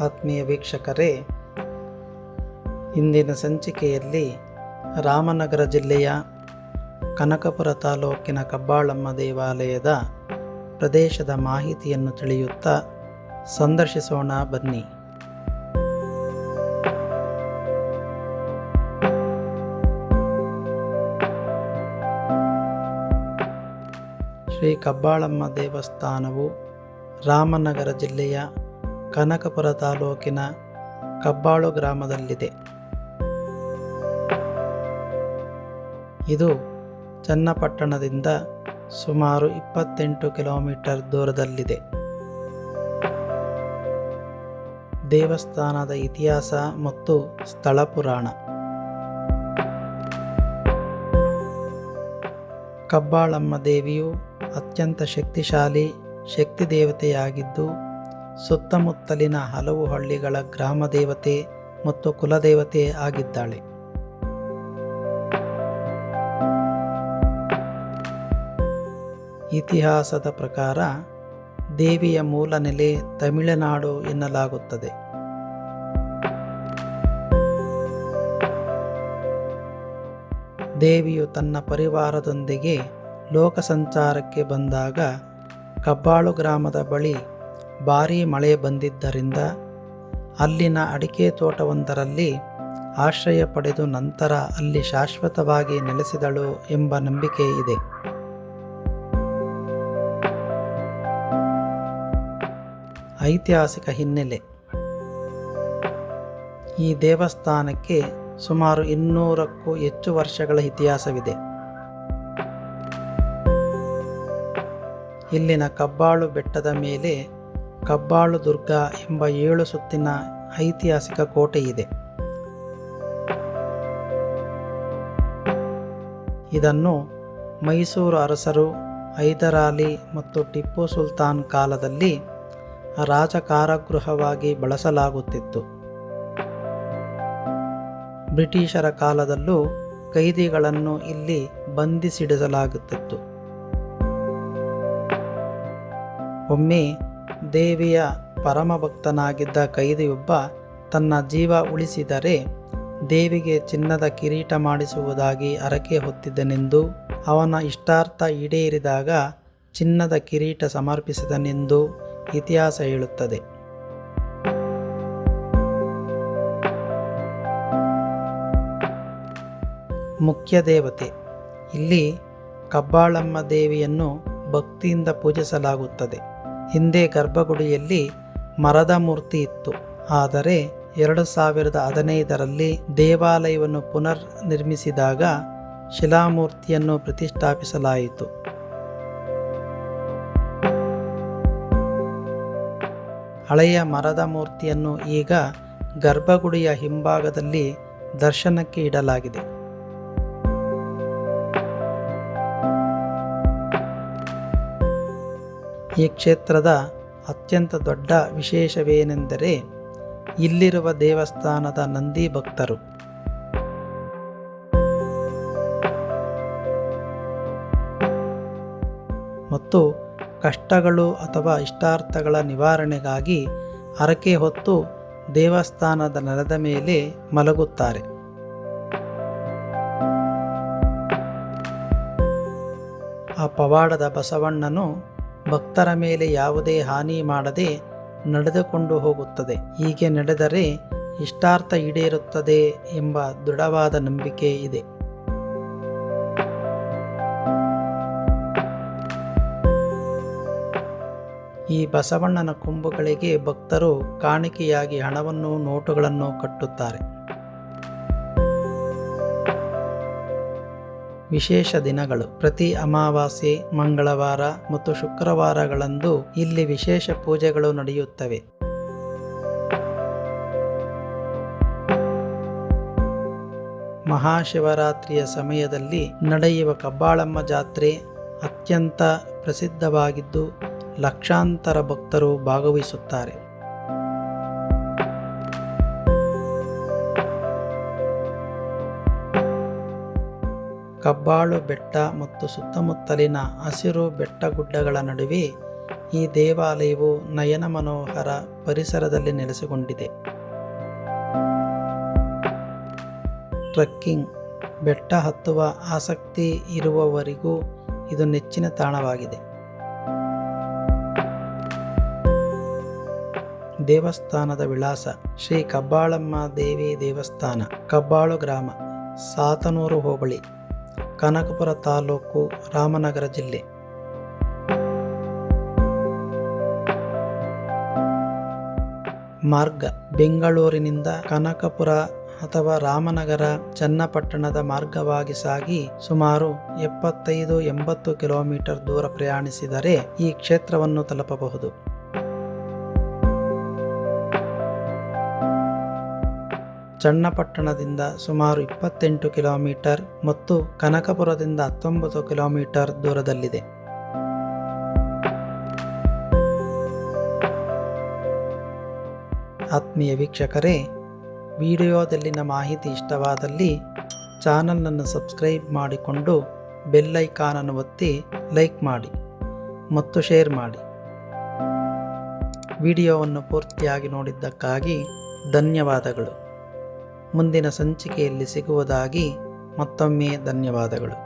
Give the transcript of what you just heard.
ಆತ್ಮೀಯ ವೀಕ್ಷಕರೇ, ಇಂದಿನ ಸಂಚಿಕೆಯಲ್ಲಿ ರಾಮನಗರ ಜಿಲ್ಲೆಯ ಕನಕಪುರ ತಾಲೂಕಿನ ಕಬ್ಬಾಳಮ್ಮ ದೇವಾಲಯದ ಪ್ರದೇಶದ ಮಾಹಿತಿಯನ್ನು ತಿಳಿಯುತ್ತಾ ಸಂದರ್ಶಿಸೋಣ ಬನ್ನಿ. ಶ್ರೀ ಕಬ್ಬಾಳಮ್ಮ ದೇವಸ್ಥಾನವು ರಾಮನಗರ ಜಿಲ್ಲೆಯ ಕನಕಪುರ ತಾಲೂಕಿನ ಕಬ್ಬಾಳು ಗ್ರಾಮದಲ್ಲಿದೆ. ಇದು ಚನ್ನಪಟ್ಟಣದಿಂದ ಸುಮಾರು 28 ಕಿಲೋಮೀಟರ್ ದೂರದಲ್ಲಿದೆ. ದೇವಸ್ಥಾನದ ಇತಿಹಾಸ ಮತ್ತು ಸ್ಥಳ ಪುರಾಣ. ಕಬ್ಬಾಳಮ್ಮ ದೇವಿಯು ಅತ್ಯಂತ ಶಕ್ತಿಶಾಲಿ ಶಕ್ತಿ ದೇವತೆಯಾಗಿದ್ದು, ಸುತ್ತಮುತ್ತಲಿನ ಹಲವು ಹಳ್ಳಿಗಳ ಗ್ರಾಮ ದೇವತೆ ಮತ್ತು ಕುಲದೇವತೆ ಆಗಿದ್ದಾಳೆ. ಇತಿಹಾಸದ ಪ್ರಕಾರ ದೇವಿಯ ಮೂಲ ನೆಲೆ ತಮಿಳುನಾಡು ಎನ್ನಲಾಗುತ್ತದೆ. ದೇವಿಯು ತನ್ನ ಪರಿವಾರದೊಂದಿಗೆ ಲೋಕ ಸಂಚಾರಕ್ಕೆ ಬಂದಾಗ ಕಬ್ಬಾಳು ಗ್ರಾಮದ ಬಳಿ ಭಾರೀ ಮಳೆ ಬಂದಿದ್ದರಿಂದ ಅಲ್ಲಿನ ಅಡಿಕೆ ತೋಟವೊಂದರಲ್ಲಿ ಆಶ್ರಯ ಪಡೆದು ನಂತರ ಅಲ್ಲಿ ಶಾಶ್ವತವಾಗಿ ನೆಲೆಸಿದಳು ಎಂಬ ನಂಬಿಕೆ ಇದೆ. ಐತಿಹಾಸಿಕ ಹಿನ್ನೆಲೆ. ಈ ದೇವಸ್ಥಾನಕ್ಕೆ ಸುಮಾರು 200ಕ್ಕೂ ಹೆಚ್ಚು ವರ್ಷಗಳ ಇತಿಹಾಸವಿದೆ. ಇಲ್ಲಿನ ಕಬ್ಬಾಳು ಬೆಟ್ಟದ ಮೇಲೆ ಕಬ್ಬಾಳು ದುರ್ಗ ಎಂಬ 7 ಸುತ್ತಿನ ಐತಿಹಾಸಿಕ ಕೋಟೆ ಇದೆ. ಇದನ್ನು ಮೈಸೂರು ಅರಸರು ಹೈದರಾಲಿ ಮತ್ತು ಟಿಪ್ಪು ಸುಲ್ತಾನ್ ಕಾಲದಲ್ಲಿ ರಾಜ ಕಾರಾಗೃಹವಾಗಿ ಬಳಸಲಾಗುತ್ತಿತ್ತು. ಬ್ರಿಟಿಷರ ಕಾಲದಲ್ಲೂ ಕೈದಿಗಳನ್ನು ಇಲ್ಲಿ ಬಂಧಿಸಿಡಲಾಗುತ್ತಿತ್ತು. ಒಮ್ಮೆ ದೇವಿಯ ಪರಮಭಕ್ತನಾಗಿದ್ದ ಕೈದಿಯೊಬ್ಬ ತನ್ನ ಜೀವ ಉಳಿಸಿದರೆ ದೇವಿಗೆ ಚಿನ್ನದ ಕಿರೀಟ ಮಾಡಿಸುವುದಾಗಿ ಹರಕೆ ಹೊತ್ತಿದ್ದನೆಂದು, ಅವನ ಇಷ್ಟಾರ್ಥ ಈಡೇರಿದಾಗ ಚಿನ್ನದ ಕಿರೀಟ ಸಮರ್ಪಿಸಿದನೆಂದು ಇತಿಹಾಸ ಹೇಳುತ್ತದೆ. ಮುಖ್ಯ ದೇವತೆ. ಇಲ್ಲಿ ಕಬ್ಬಾಳಮ್ಮ ದೇವಿಯನ್ನು ಭಕ್ತಿಯಿಂದ ಪೂಜಿಸಲಾಗುತ್ತದೆ. ಹಿಂದೆ ಗರ್ಭಗುಡಿಯಲ್ಲಿ ಮರದ ಮೂರ್ತಿ ಇತ್ತು. ಆದರೆ 2015ರಲ್ಲಿ ದೇವಾಲಯವನ್ನು ಪುನರ್ ನಿರ್ಮಿಸಿದಾಗ ಶಿಲಾಮೂರ್ತಿಯನ್ನು ಪ್ರತಿಷ್ಠಾಪಿಸಲಾಯಿತು. ಹಳೆಯ ಮರದ ಮೂರ್ತಿಯನ್ನು ಈಗ ಗರ್ಭಗುಡಿಯ ಹಿಂಭಾಗದಲ್ಲಿ ದರ್ಶನಕ್ಕೆ ಇಡಲಾಗಿದೆ. ಈ ಕ್ಷೇತ್ರದ ಅತ್ಯಂತ ದೊಡ್ಡ ವಿಶೇಷವೇನೆಂದರೆ ಇಲ್ಲಿರುವ ದೇವಸ್ಥಾನದ ನಂದಿ ಭಕ್ತರು. ಮತ್ತು ಕಷ್ಟಗಳು ಅಥವಾ ಇಷ್ಟಾರ್ಥಗಳ ನಿವಾರಣೆಗಾಗಿ ಹರಕೆ ಹೊತ್ತು ದೇವಸ್ಥಾನದ ನೆಲದ ಮೇಲೆ ಮಲಗುತ್ತಾರೆ. ಆ ಪವಾಡದ ಬಸವಣ್ಣನು ಭಕ್ತರ ಮೇಲೆ ಯಾವುದೇ ಹಾನಿ ಮಾಡದೆ ನಡೆದುಕೊಂಡು ಹೋಗುತ್ತದೆ. ಹೀಗೆ ನಡೆದರೆ ಇಷ್ಟಾರ್ಥ ಈಡೇರುತ್ತದೆ ಎಂಬ ದೃಢವಾದ ನಂಬಿಕೆ ಇದೆ. ಈ ಬಸವಣ್ಣನ ಕೊಂಬುಗಳಿಗೆ ಭಕ್ತರು ಕಾಣಿಕೆಯಾಗಿ ಹಣವನ್ನು, ನೋಟುಗಳನ್ನು ಕಟ್ಟುತ್ತಾರೆ. ವಿಶೇಷ ದಿನಗಳು. ಪ್ರತಿ ಅಮಾವಾಸ್ಯೆ, ಮಂಗಳವಾರ ಮತ್ತು ಶುಕ್ರವಾರಗಳಂದು ಇಲ್ಲಿ ವಿಶೇಷ ಪೂಜೆಗಳು ನಡೆಯುತ್ತವೆ. ಮಹಾಶಿವರಾತ್ರಿಯ ಸಮಯದಲ್ಲಿ ನಡೆಯುವ ಕಬ್ಬಾಳಮ್ಮ ಜಾತ್ರೆ ಅತ್ಯಂತ ಪ್ರಸಿದ್ಧವಾಗಿದ್ದು ಲಕ್ಷಾಂತರ ಭಕ್ತರು ಭಾಗವಹಿಸುತ್ತಾರೆ. ಕಬ್ಬಾಳು ಬೆಟ್ಟ ಮತ್ತು ಸುತ್ತಮುತ್ತಲಿನ ಹಸಿರು ಬೆಟ್ಟಗುಡ್ಡಗಳ ನಡುವೆ ಈ ದೇವಾಲಯವು ನಯನ ಮನೋಹರ ಪರಿಸರದಲ್ಲಿ ನೆಲೆಸಿಕೊಂಡಿದೆ. ಟ್ರೆಕ್ಕಿಂಗ್, ಬೆಟ್ಟ ಹತ್ತುವ ಆಸಕ್ತಿ ಇರುವವರಿಗೂ ಇದು ನೆಚ್ಚಿನ ತಾಣವಾಗಿದೆ. ದೇವಸ್ಥಾನದ ವಿಳಾಸ: ಶ್ರೀ ಕಬ್ಬಾಳಮ್ಮ ದೇವಿ ದೇವಸ್ಥಾನ, ಕಬ್ಬಾಳು ಗ್ರಾಮ, ಸಾತನೂರು ಹೋಬಳಿ, ಕನಕಪುರ ತಾಲೂಕು, ರಾಮನಗರ ಜಿಲ್ಲೆ. ಮಾರ್ಗ: ಬೆಂಗಳೂರಿನಿಂದ ಕನಕಪುರ ಅಥವಾ ರಾಮನಗರ ಚನ್ನಪಟ್ಟಣದ ಮಾರ್ಗವಾಗಿ ಸಾಗಿ ಸುಮಾರು 75-80 ಕಿಲೋಮೀಟರ್ ದೂರ ಪ್ರಯಾಣಿಸಿದರೆ ಈ ಕ್ಷೇತ್ರವನ್ನು ತಲುಪಬಹುದು. ಚನ್ನಪಟ್ಟಣದಿಂದ ಸುಮಾರು 28 ಕಿಲೋಮೀಟರ್ ಮತ್ತು ಕನಕಪುರದಿಂದ 19 ಕಿಲೋಮೀಟರ್ ದೂರದಲ್ಲಿದೆ. ಆತ್ಮೀಯ ವೀಕ್ಷಕರೇ, ವಿಡಿಯೋದಲ್ಲಿನ ಮಾಹಿತಿ ಇಷ್ಟವಾದಲ್ಲಿ ಚಾನಲನ್ನು ಸಬ್ಸ್ಕ್ರೈಬ್ ಮಾಡಿಕೊಂಡು ಬೆಲ್ ಐಕಾನನ್ನು ಒತ್ತಿ ಲೈಕ್ ಮಾಡಿ ಮತ್ತು ಶೇರ್ ಮಾಡಿ. ವಿಡಿಯೋವನ್ನು ಪೂರ್ತಿಯಾಗಿ ನೋಡಿದ್ದಕ್ಕಾಗಿ ಧನ್ಯವಾದಗಳು. ಮುಂದಿನ ಸಂಚಿಕೆಯಲ್ಲಿ ಸಿಗುವುದಾಗಿ ಮತ್ತೊಮ್ಮೆ ಧನ್ಯವಾದಗಳು.